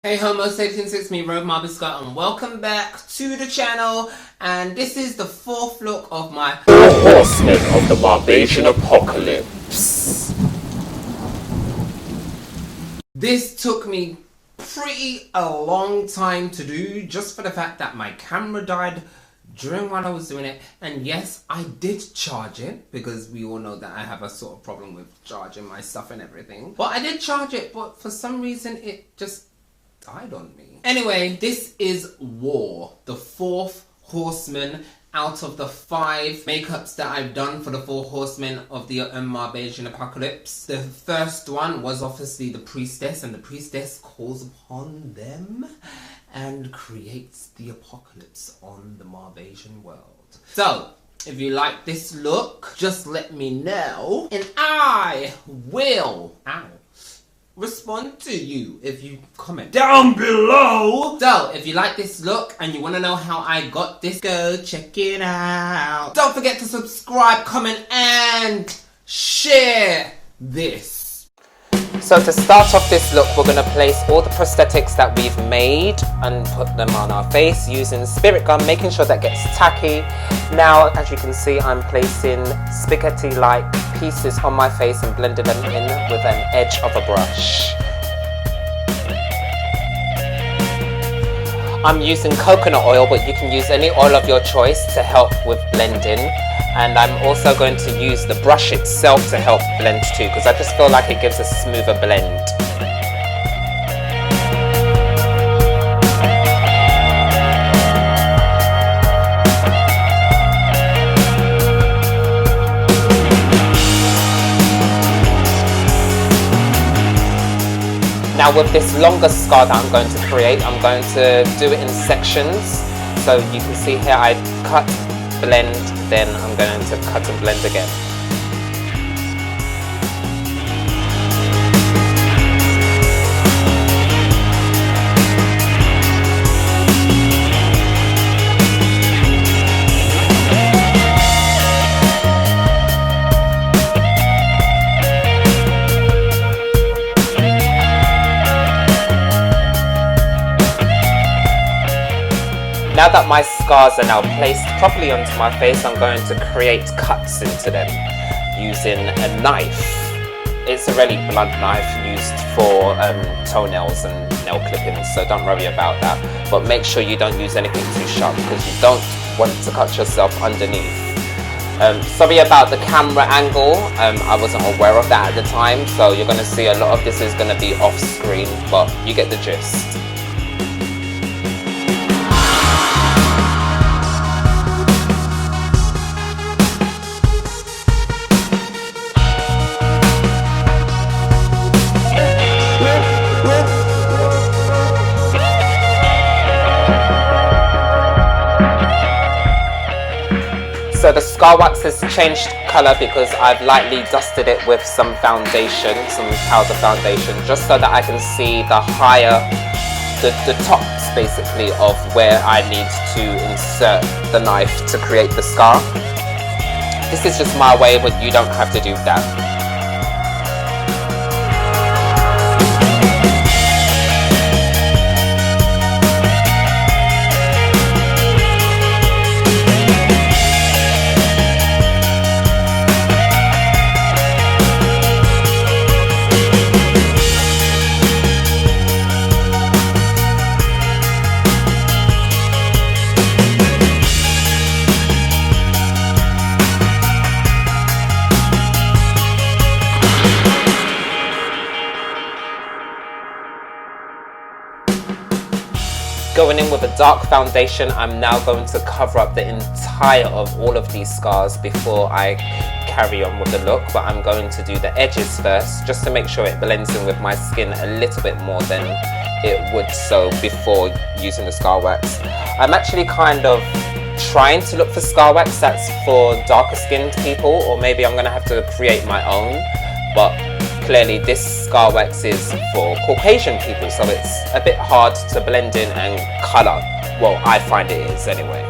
Hey Homo sapiens, it's me Marbasian and welcome back to the channel, and this is the fourth look of my Horsemen of the Marbasian Apocalypse. This took me a long time to do, just for the fact that my camera died during while I was doing it. And yes, I did charge it, because we all know that I have a sort of problem with charging my stuff and everything. But I did charge it, but for some reason it just died on me. Anyway, this is War, the fourth Horseman out of the 5 makeups that I've done for the 4 Horsemen of the Marbasian Apocalypse. The first one was obviously the Priestess, and the Priestess calls upon them and creates the apocalypse on the Marbasian world. So, if you like this look, just let me know, and I will respond to you if you comment down below. So, if you like this look and you want to know how I got this, go check it out. Don't forget to subscribe, comment, and share this. So to start off this look, we're going to place all the prosthetics that we've made and put them on our face using spirit gum, making sure that gets tacky. Now, as you can see, I'm placing spaghetti-like pieces on my face and blending them in with an edge of a brush. I'm using coconut oil, but you can use any oil of your choice to help with blending. And I'm also going to use the brush itself to help blend too, because I just feel like it gives a smoother blend. Now with this longer scar that I'm going to create, I'm going to do it in sections. So you can see here I cut, blend, then I'm going to cut and blend again. Now that my scars are now placed properly onto my face, I'm going to create cuts into them using a knife. It's a really blunt knife used for toenails and nail clippings, so don't worry about that. But make sure you don't use anything too sharp, because you don't want to cut yourself underneath. Sorry about the camera angle, I wasn't aware of that at the time, so you're going to see a lot of this is going to be off screen, but you get the gist. So the scar wax has changed colour because I've lightly dusted it with some foundation, some powder foundation, just so that I can see the tops basically of where I need to insert the knife to create the scar. This is just my way, but you don't have to do that. Going in with a dark foundation, I'm now going to cover up the entire of all of these scars before I carry on with the look, but I'm going to do the edges first, just to make sure it blends in with my skin a little bit more than it would so before using the scar wax. I'm actually kind of trying to look for scar wax that's for darker skinned people, or maybe I'm going to have to create my own, but clearly this scar wax is for Caucasian people, so it's a bit hard to blend in and colour. Well, I find it is anyway.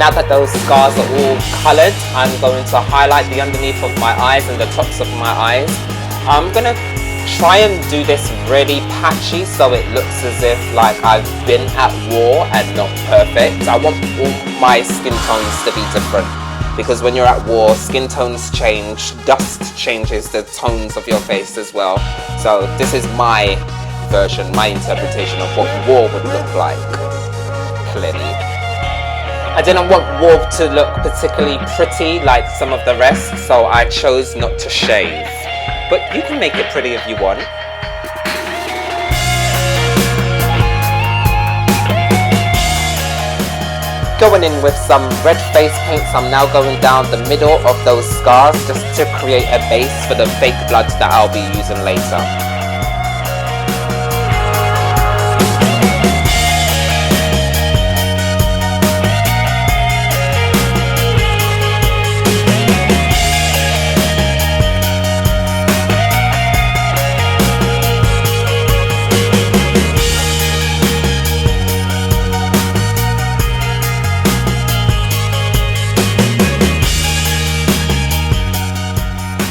now that those scars are all coloured, I'm going to highlight the underneath of my eyes and the tops of my eyes. I'm going to try and do this really patchy so it looks as if like I've been at war and not perfect. I want all my skin tones to be different, because when you're at war, skin tones change, dust changes the tones of your face as well. So this is my version, my interpretation of what war would look like, clearly. I didn't want war to look particularly pretty like some of the rest, so I chose not to shave. But you can make it pretty if you want. Going in with some red face paints, I'm now going down the middle of those scars just to create a base for the fake blood that I'll be using later.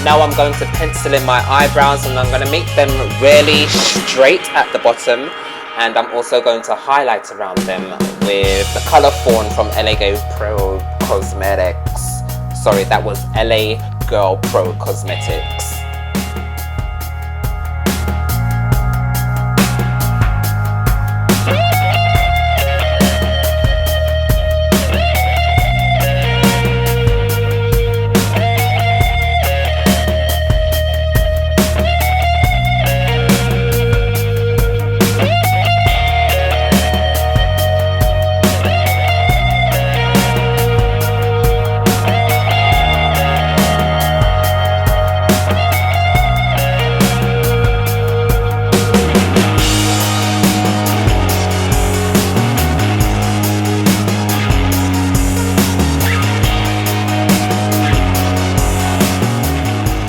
Now I'm going to pencil in my eyebrows, and I'm going to make them really straight at the bottom, and I'm also going to highlight around them with the colour Fawn from LA Pro Cosmetics. Sorry, that was LA Girl Pro Cosmetics.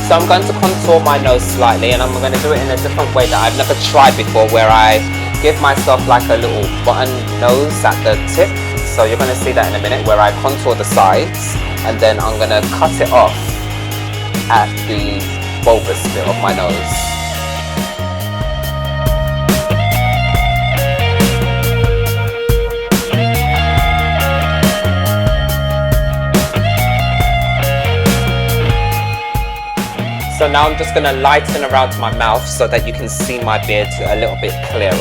So I'm going to contour my nose slightly, and I'm going to do it in a different way that I've never tried before, where I give myself like a little button nose at the tip. So you're going to see that in a minute, where I contour the sides, and then I'm going to cut it off at the bulbous bit of my nose. So now I'm just going to lighten around my mouth so that you can see my beard a little bit clearer.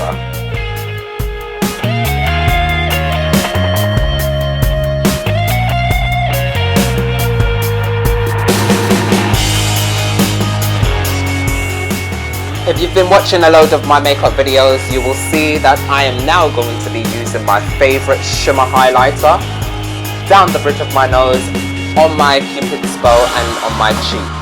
If you've been watching a load of my makeup videos, you will see that I am now going to be using my favourite shimmer highlighter down the bridge of my nose, on my cupid's bow and on my cheeks.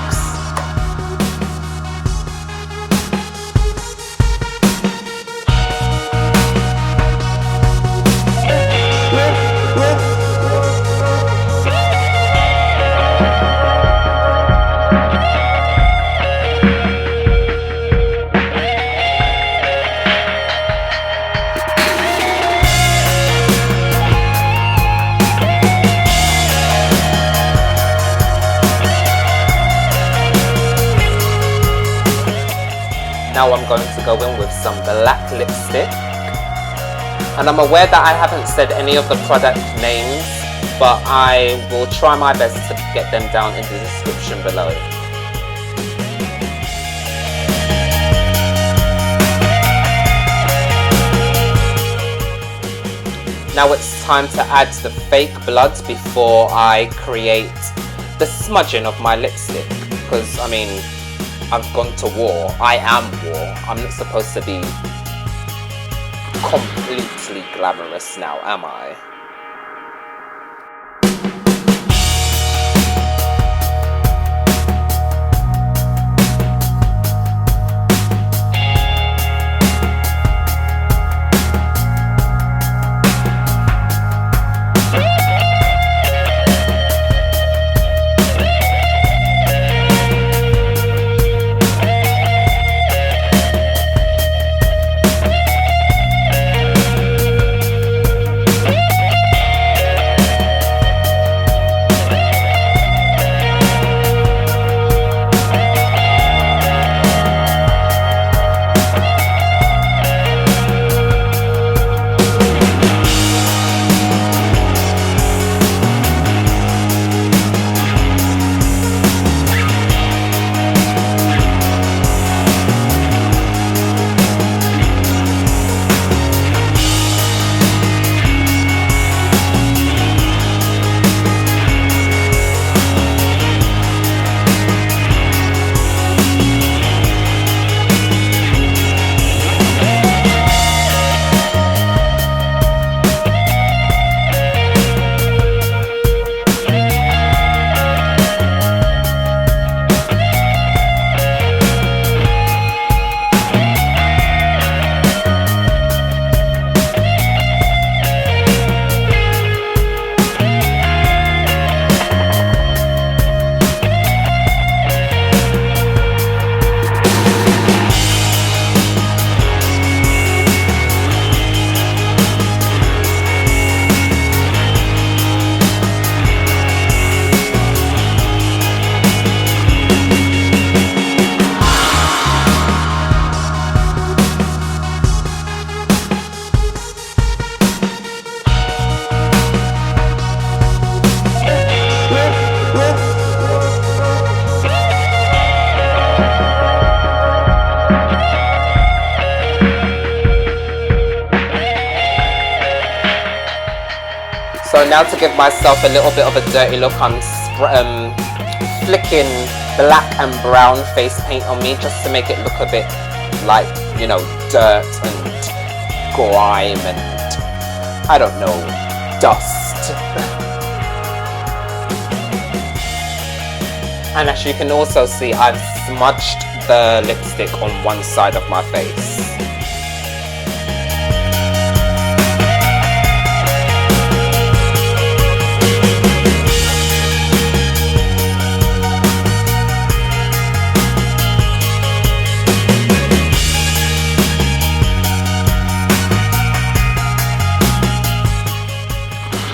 Now I'm going to go in with some black lipstick, and I'm aware that I haven't said any of the product names, but I will try my best to get them down in the description below. Now it's time to add the fake blood before I create the smudging of my lipstick, because I mean, I've gone to war. I am war. I'm not supposed to be completely glamorous now, am I? So now to give myself a little bit of a dirty look, I'm flicking black and brown face paint on me just to make it look a bit like, you know, dirt and grime and, I don't know, dust. And as you can also see, I've smudged the lipstick on one side of my face.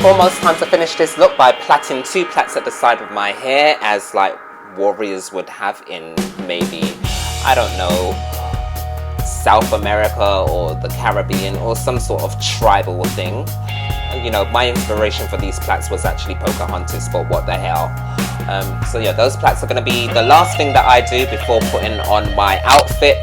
Almost time to finish this look by plaiting 2 plaits at the side of my hair, as like warriors would have in maybe, I don't know, South America or the Caribbean or some sort of tribal thing. You know, my inspiration for these plaits was actually Pocahontas, but what the hell. So yeah, those plaits are going to be the last thing that I do before putting on my outfit.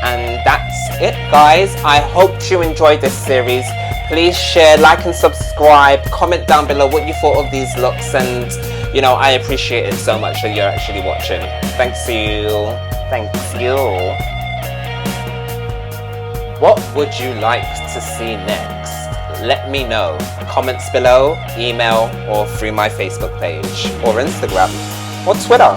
And that's it, guys. I hope you enjoyed this series. Please share, like and subscribe. Comment down below what you thought of these looks, and you know, I appreciate it so much that you're actually watching. Thanks you. Thanks you. What would you like to see next? Let me know. Comments below, email, or through my Facebook page, or Instagram, or Twitter.